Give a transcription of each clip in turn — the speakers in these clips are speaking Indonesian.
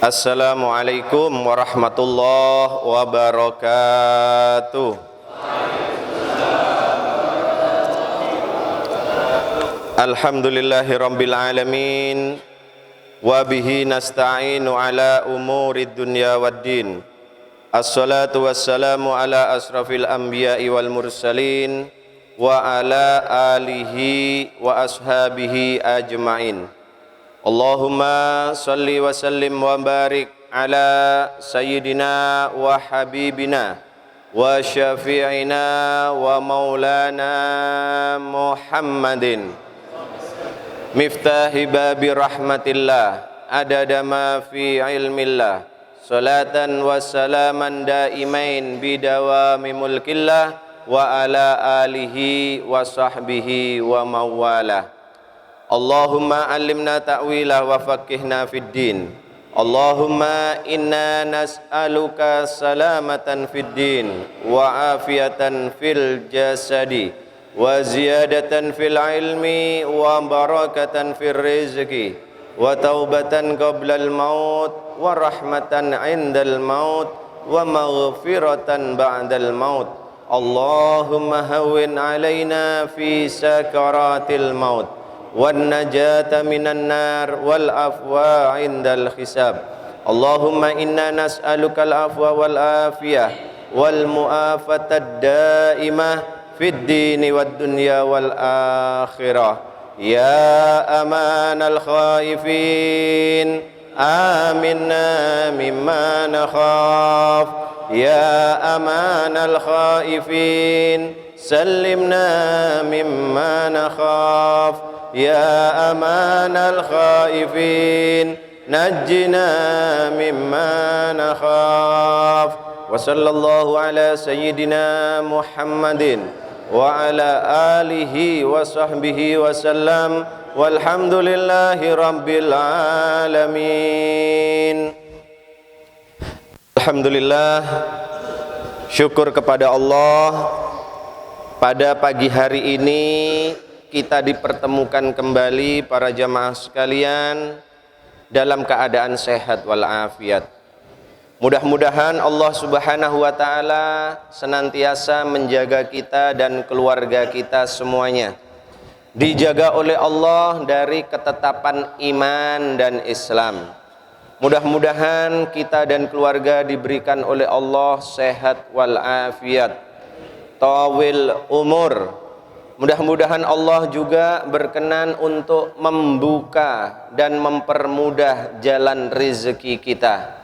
Assalamualaikum warahmatullahi wabarakatuh. Alhamdulillahirabbil alamin wa bihi nasta'inu ala umurid dunya waddin. Assalatu wassalamu ala asrafil anbiya'i wal mursalin wa ala alihi wa ashabihi ajma'in. Allahumma salli wa sallim wa barik ala sayyidina wa habibina wa syafi'ina wa maulana Muhammadin miftahi babi rahmatillah adada ma fi ilmillah salatan wa salaman daimain bidawami mulkillah wa ala alihi wa sahbihi wa mawalah. Allahumma alimna ta'wilah wa faqihna fid din. Allahumma inna nas'aluka salamatan fid din wa afiyatan fil jasadi wa ziyadatan fil ilmi wa barakatan fil rizqi wa taubatan qabla al maut wa rahmatan 'indal maut wa maghfiratan ba'dal maut. Allahumma hawwin 'alaina fi sakaratil maut wan najata minan nar wal afwa 'indal hisab. Allahumma inna nas'aluka al afwa wal afiyah wal mu'afatad daimah fid dini wad dunya wal akhirah. Ya amanal khaifin aminna mimma nakhaf. Ya amanal khaifin sallimna mimma nakhaf. Ya amanal khaifin najjina mimma nakhaf. Wa sallallahu ala sayyidina Muhammadin wa ala alihi wa sahbihi wa sallam walhamdulillahi rabbil alamin. Alhamdulillah, syukur kepada Allah, pada pagi hari ini kita dipertemukan kembali para jamaah sekalian dalam keadaan sehat walafiat. Mudah-mudahan Allah Subhanahu wa taala senantiasa menjaga kita dan keluarga kita semuanya, dijaga oleh Allah dari ketetapan iman dan Islam. Mudah-mudahan kita dan keluarga diberikan oleh Allah sehat walafiat, tawil umur. Mudah-mudahan Allah juga berkenan untuk membuka dan mempermudah jalan rezeki kita.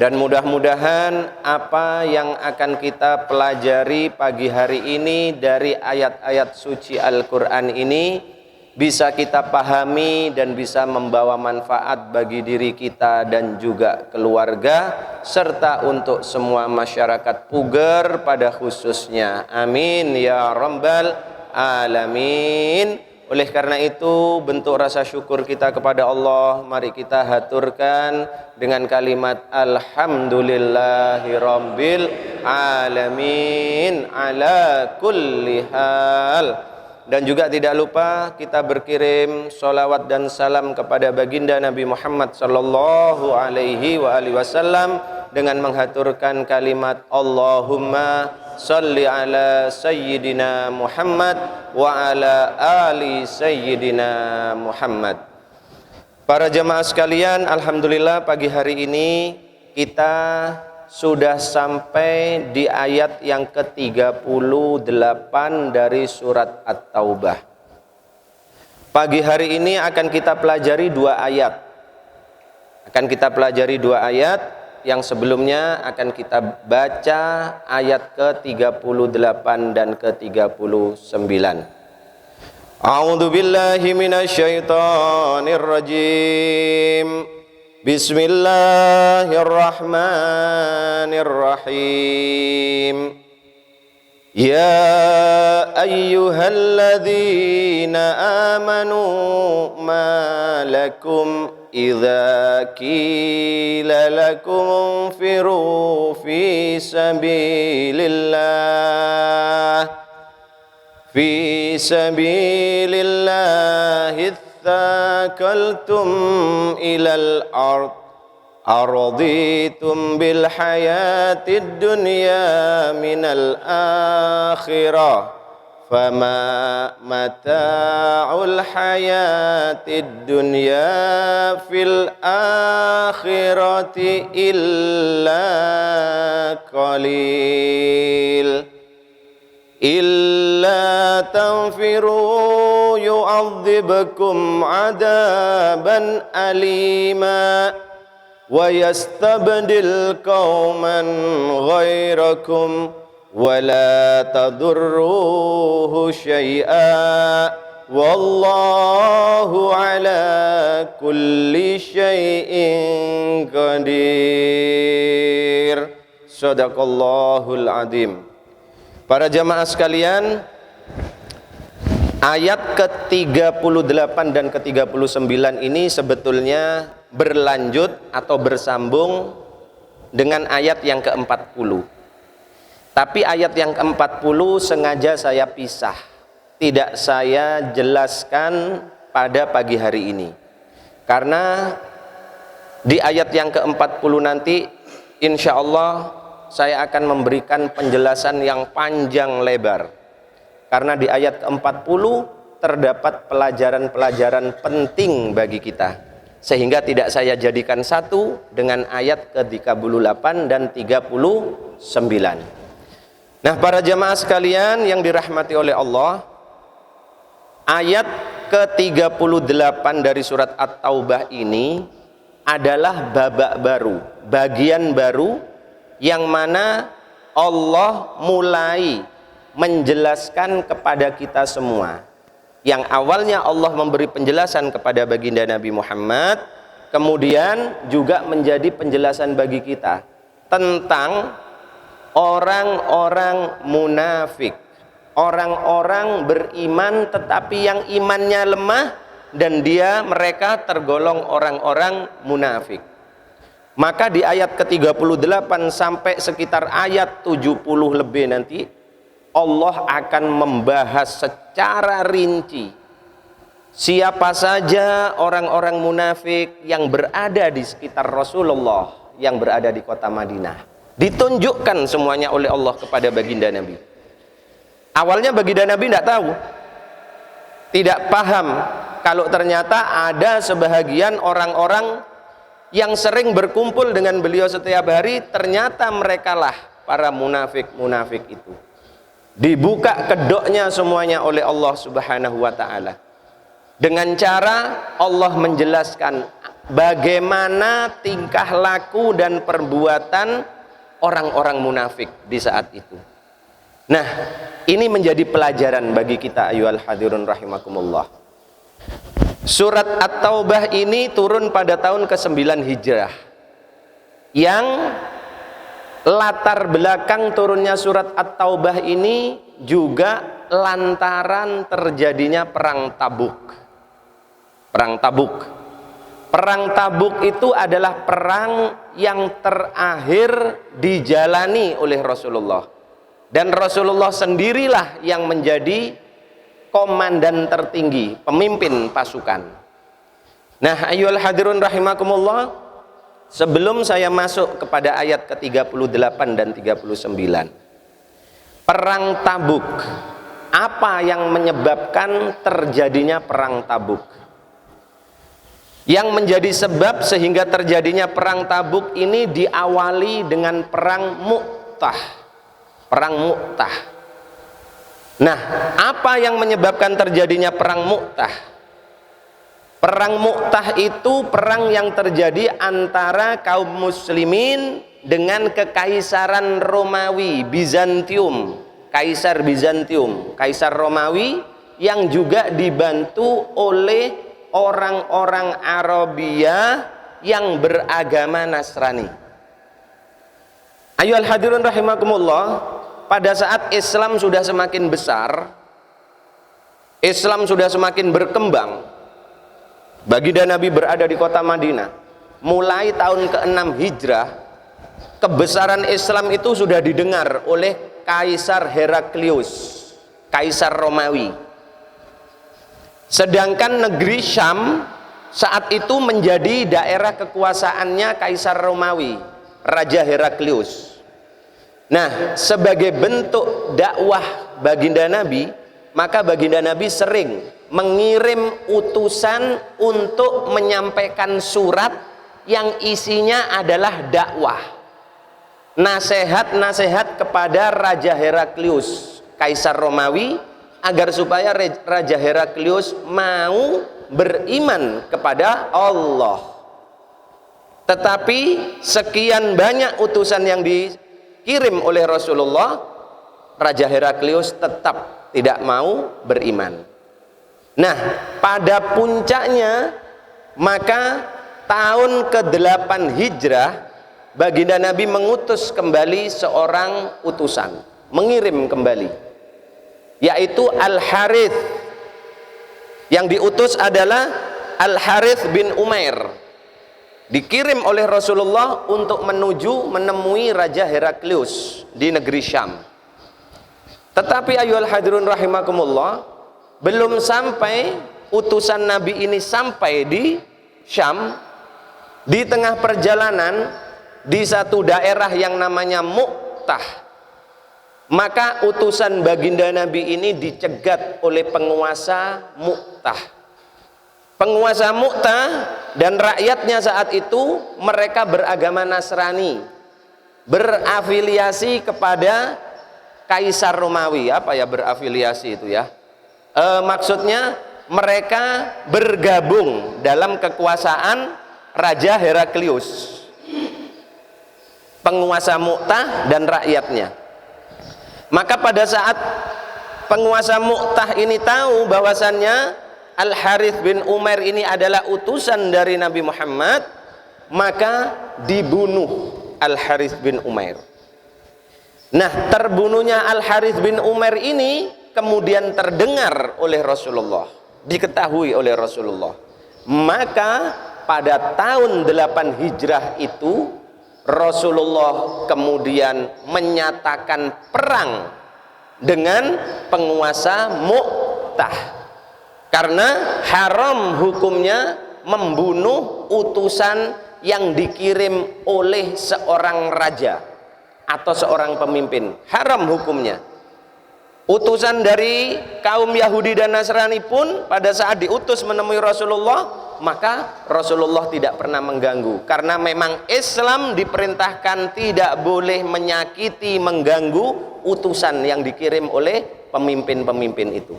Dan mudah-mudahan apa yang akan kita pelajari pagi hari ini dari ayat-ayat suci Al-Quran ini bisa kita pahami dan bisa membawa manfaat bagi diri kita dan juga keluarga serta untuk semua masyarakat Puger pada khususnya. Amin ya rabbal alamin. Oleh karena itu, bentuk rasa syukur kita kepada Allah, mari kita haturkan dengan kalimat alhamdulillahi rabbil alamin ala kulli hal. Dan juga tidak lupa kita berkirim sholawat dan salam kepada baginda Nabi Muhammad sallallahu alaihi wasallam dengan menghaturkan kalimat Allahumma salli ala sayyidina Muhammad wa ala ali sayyidina Muhammad. Para jamaah sekalian, alhamdulillah pagi hari ini kita sudah sampai di ayat yang ke-38 dari surat At-Taubah. Pagi hari ini akan kita pelajari dua ayat. Yang sebelumnya akan kita baca ayat ke-38 dan ke-39. A'udzu billahi minasyaitonir rajim. Bismillahirrahmanirrahim. Ya ayyuhalladzina amanu ma lakum idza qila lakum firu fi sabilillah ثاقلتم إلى الأرض araditum bil hayatid dunya minal akhirah fama mata'ul hayatid dunya fil akhirati illa qalil illa tanfiru yu'adzibkum adaban alima wa yastabdil qauman ghairakum wa la tadurruhu syai'a wallahu ala kulli syai'in qadir. Shadaqallahul azim. Para jamaah sekalian, ayat ke-38 dan ke-39 ini sebetulnya berlanjut atau bersambung dengan ayat yang ke-40. Tapi ayat yang ke-40 sengaja saya pisah, tidak saya jelaskan pada pagi hari ini. Karena di ayat yang ke-40 nanti insya Allah saya akan memberikan penjelasan yang panjang lebar. Karena di ayat ke-40 terdapat pelajaran-pelajaran penting bagi kita. Sehingga tidak saya jadikan satu dengan ayat ke-38 dan 39. Nah, para jamaah sekalian yang dirahmati oleh Allah, ayat ke-38 dari surat At-Taubah ini adalah babak baru, bagian baru yang mana Allah mulai menjelaskan kepada kita semua. Yang awalnya Allah memberi penjelasan kepada baginda Nabi Muhammad, kemudian juga menjadi penjelasan bagi kita tentang orang-orang munafik, orang-orang beriman tetapi yang imannya lemah dan mereka tergolong orang-orang munafik. Maka di ayat ke-38 sampai sekitar ayat 70 lebih nanti Allah akan membahas secara rinci siapa saja orang-orang munafik yang berada di sekitar Rasulullah, yang berada di kota Madinah. Ditunjukkan semuanya oleh Allah kepada baginda Nabi. Awalnya baginda Nabi tidak tahu, tidak paham kalau ternyata ada sebahagian orang-orang yang sering berkumpul dengan beliau setiap hari, ternyata merekalah para munafik-munafik itu. Dibuka kedoknya semuanya oleh Allah Subhanahu wa ta'ala. Dengan cara Allah menjelaskan bagaimana tingkah laku dan perbuatan orang-orang munafik di saat itu. Nah, ini menjadi pelajaran bagi kita ayyuhal hadirun rahimakumullah. Surat At-Taubah ini turun pada tahun ke-9 Hijrah. Yang latar belakang turunnya surat At-Taubah ini juga lantaran terjadinya perang Tabuk. Perang Tabuk. Perang Tabuk itu adalah perang yang terakhir dijalani oleh Rasulullah. Dan Rasulullah sendirilah yang menjadi komandan tertinggi, pemimpin pasukan. Nah, ayyuhal hadirun rahimakumullah, sebelum saya masuk kepada ayat ke-38 dan 39. Perang Tabuk. Apa yang menyebabkan terjadinya perang Tabuk? Yang menjadi sebab sehingga terjadinya perang Tabuk ini diawali dengan perang Mu'tah. Perang Mu'tah. Nah, apa yang menyebabkan terjadinya perang Mu'tah? Perang Mu'tah itu perang yang terjadi antara kaum muslimin dengan kekaisaran Romawi, Bizantium, Kaisar Bizantium, Kaisar Romawi yang juga dibantu oleh orang-orang Arabia yang beragama Nasrani. Ayyuhal hadirun rahimakumullah, pada saat Islam sudah semakin besar, Islam sudah semakin berkembang, baginda Nabi berada di kota Madinah. Mulai tahun ke-6 Hijrah, kebesaran Islam itu sudah didengar oleh Kaisar Heraklius, Kaisar Romawi. Sedangkan negeri Syam saat itu menjadi daerah kekuasaannya Kaisar Romawi, Raja Heraklius. Nah, sebagai bentuk dakwah baginda Nabi, maka baginda Nabi sering mengirim utusan untuk menyampaikan surat yang isinya adalah dakwah, nasihat-nasihat kepada Raja Heraklius, Kaisar Romawi, agar supaya Raja Heraklius mau beriman kepada Allah. Tetapi sekian banyak utusan yang dikirim oleh Rasulullah, Raja Heraklius tetap tidak mau beriman. Nah, pada puncaknya maka tahun ke-8 Hijrah, baginda Nabi mengutus kembali seorang utusan, mengirim kembali, yaitu Al-Harith. Yang diutus adalah Al-Harith bin Umair, dikirim oleh Rasulullah untuk menemui Raja Heraklius di negeri Syam. Tetapi ayyuhal hadirun rahimakumullah, belum sampai utusan Nabi ini sampai di Syam, di tengah perjalanan di satu daerah yang namanya Mu'tah, maka utusan baginda Nabi ini dicegat oleh penguasa Mu'tah. Penguasa Mu'tah dan rakyatnya saat itu mereka beragama Nasrani, berafiliasi kepada Kaisar Romawi. Apa ya berafiliasi itu ya? Maksudnya mereka bergabung dalam kekuasaan Raja Heraklius, penguasa Mu'tah dan rakyatnya. Maka pada saat penguasa Mu'tah ini tahu bahwasannya Al-Harith bin Umair ini adalah utusan dari Nabi Muhammad, maka dibunuh Al-Harith bin Umair. Nah, terbunuhnya Al-Harith bin Umair ini kemudian terdengar oleh Rasulullah, diketahui oleh Rasulullah. Maka pada tahun 8 Hijrah itu Rasulullah kemudian menyatakan perang dengan penguasa Mu'tah, karena haram hukumnya membunuh utusan yang dikirim oleh seorang raja atau seorang pemimpin. Haram hukumnya. Utusan dari kaum Yahudi dan Nasrani pun pada saat diutus menemui Rasulullah, maka Rasulullah tidak pernah mengganggu, karena memang Islam diperintahkan tidak boleh menyakiti, mengganggu utusan yang dikirim oleh pemimpin-pemimpin itu.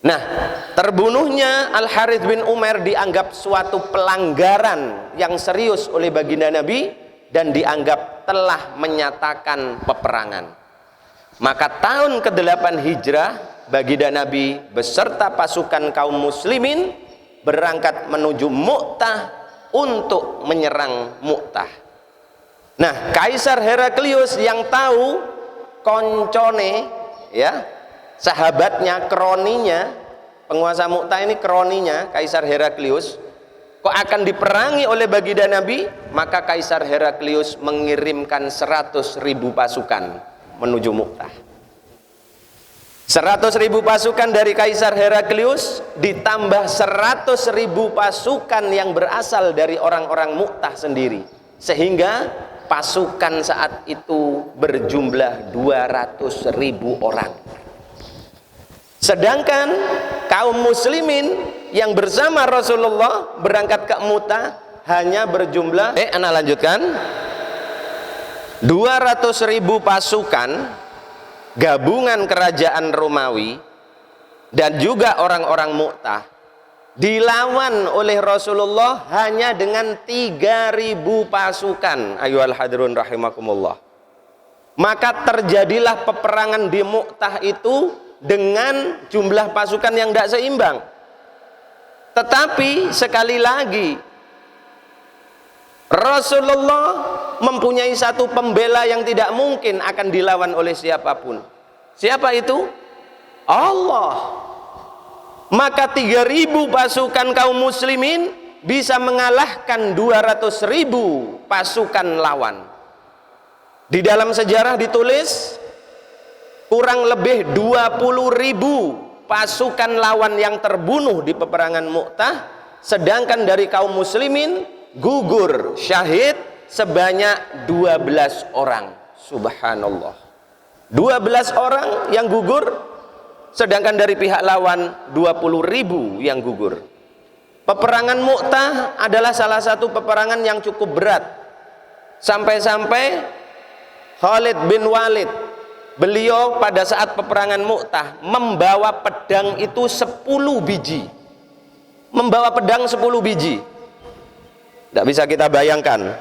Nah, terbunuhnya Al-Harith bin Umair dianggap suatu pelanggaran yang serius oleh baginda Nabi dan dianggap telah menyatakan peperangan. Maka tahun ke-8 Hijrah, baginda Nabi beserta pasukan kaum muslimin berangkat menuju Mu'tah untuk menyerang Mu'tah. Nah, Kaisar Heraklius yang tahu koncone, ya, sahabatnya, kroninya, penguasa Mu'tah ini kroninya Kaisar Heraklius, kok akan diperangi oleh baginda Nabi, maka Kaisar Heraklius mengirimkan 100.000 pasukan menuju Mu'tah. 100.000 pasukan dari Kaisar Heraklius ditambah 100.000 pasukan yang berasal dari orang-orang Mu'tah sendiri, sehingga pasukan saat itu berjumlah 200.000 orang. Sedangkan kaum muslimin yang bersama Rasulullah berangkat ke Mu'tah hanya berjumlah ana lanjutkan 200.000 pasukan gabungan kerajaan Romawi dan juga orang-orang Mu'tah dilawan oleh Rasulullah hanya dengan 3.000 pasukan. Ayyuhal hadirun rahimakumullah. Maka terjadilah peperangan di Mu'tah itu dengan jumlah pasukan yang tidak seimbang. Tetapi sekali lagi Rasulullah mempunyai satu pembela yang tidak mungkin akan dilawan oleh siapapun. Siapa itu? Allah. Maka 3.000 pasukan kaum muslimin bisa mengalahkan 200.000 pasukan lawan. Di dalam sejarah ditulis kurang lebih 20.000 pasukan lawan yang terbunuh di peperangan Mu'tah sedangkan dari kaum muslimin gugur syahid sebanyak 12 orang. Subhanallah. 12 orang yang gugur, sedangkan dari pihak lawan 20.000 yang gugur. Peperangan Mu'tah adalah salah satu peperangan yang cukup berat. Sampai-sampai Khalid bin Walid, beliau pada saat peperangan Mu'tah membawa pedang itu 10 biji. Membawa pedang 10 biji. Tidak bisa kita bayangkan.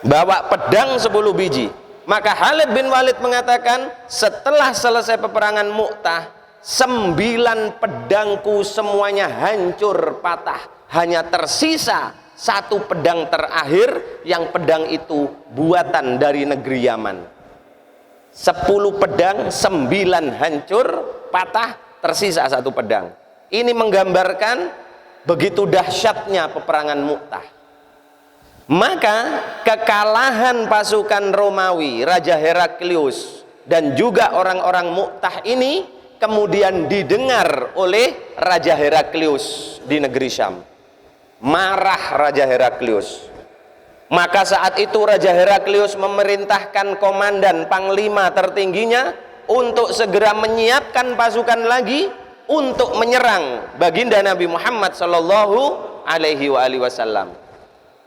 Bawa pedang 10 biji. Maka Khalid bin Walid mengatakan, setelah selesai peperangan Mu'tah, 9 pedangku semuanya hancur patah, hanya tersisa 1 pedang terakhir, yang pedang itu buatan dari negeri Yaman. 10 pedang, 9 hancur patah, tersisa 1 pedang. Ini menggambarkan begitu dahsyatnya peperangan Mu'tah. Maka kekalahan pasukan Romawi, Raja Heraklius dan juga orang-orang Mu'tah ini kemudian didengar oleh Raja Heraklius di negeri Syam. Marah Raja Heraklius. Maka saat itu Raja Heraklius memerintahkan komandan panglima tertingginya untuk segera menyiapkan pasukan lagi untuk menyerang baginda Nabi Muhammad sallallahu alaihi wasallam.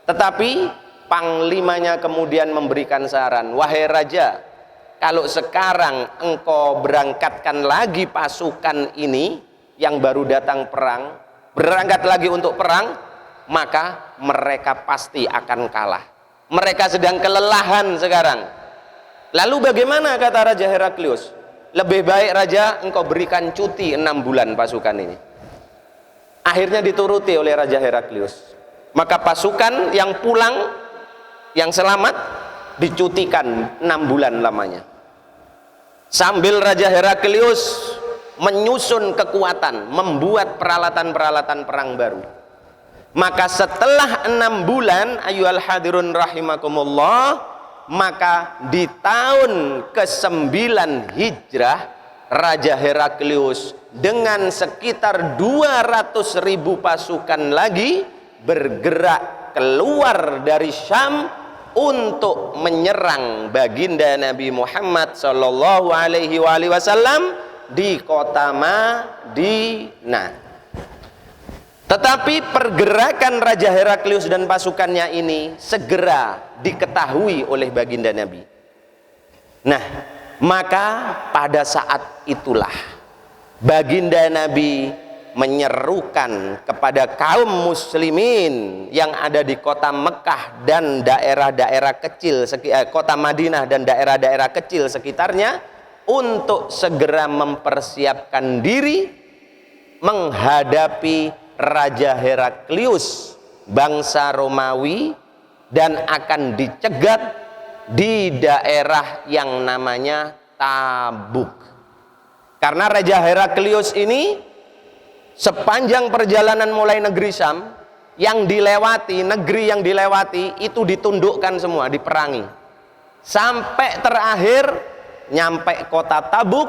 Tetapi panglimanya kemudian memberikan saran, wahai raja, kalau sekarang engkau berangkatkan lagi pasukan ini yang baru datang perang, berangkat lagi untuk perang, maka mereka pasti akan kalah. Mereka sedang kelelahan sekarang. Lalu bagaimana, kata Raja Heraklius? Lebih baik raja engkau berikan cuti 6 bulan pasukan ini. Akhirnya dituruti oleh Raja Heraklius. Maka pasukan yang pulang, yang selamat, dicutikan 6 bulan lamanya. Sambil Raja Heraklius menyusun kekuatan, membuat peralatan-peralatan perang baru. Maka setelah 6 bulan, ayyuhal hadirun rahimakumullah, maka di tahun ke-9 Hijrah, Raja Heraklius dengan sekitar 200.000 pasukan lagi bergerak keluar dari Syam untuk menyerang baginda Nabi Muhammad sallallahu alaihi wasallam di kota Madinah. Tetapi pergerakan Raja Heraklius dan pasukannya ini segera diketahui oleh baginda Nabi. Nah, maka pada saat itulah baginda Nabi menyerukan kepada kaum muslimin yang ada di kota Mekah dan daerah-daerah kecil, kota Madinah dan daerah-daerah kecil sekitarnya, untuk segera mempersiapkan diri menghadapi Raja Heraklius bangsa Romawi dan akan dicegat di daerah yang namanya Tabuk. Karena Raja Heraklius ini sepanjang perjalanan mulai negeri Syam yang dilewati, negeri yang dilewati itu ditundukkan semua, diperangi. Sampai terakhir nyampe kota Tabuk,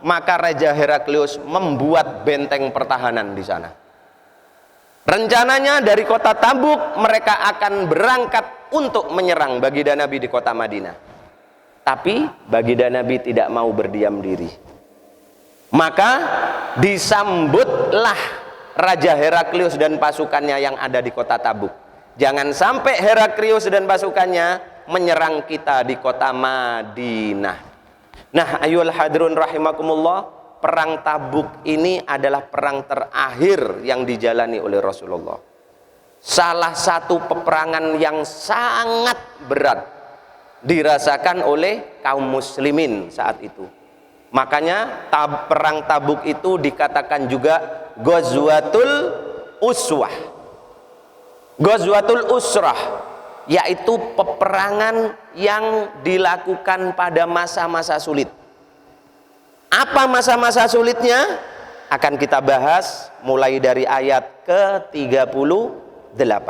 maka Raja Heraklius membuat benteng pertahanan di sana. Rencananya dari kota Tabuk mereka akan berangkat untuk menyerang baginda Nabi di kota Madinah. Tapi baginda Nabi tidak mau berdiam diri. Maka disambutlah Raja Heraklius dan pasukannya yang ada di kota Tabuk. Jangan sampai Heraklius dan pasukannya menyerang kita di kota Madinah. Nah, ayyuhal hadirun rahimakumullah, perang Tabuk ini adalah perang terakhir yang dijalani oleh Rasulullah. Salah satu peperangan yang sangat berat dirasakan oleh kaum muslimin saat itu. Makanya perang Tabuk itu dikatakan juga Ghazwatul Uswah. Ghazwatul Usrah, yaitu peperangan yang dilakukan pada masa-masa sulit. Apa masa-masa sulitnya? Akan kita bahas mulai dari ayat ke-38.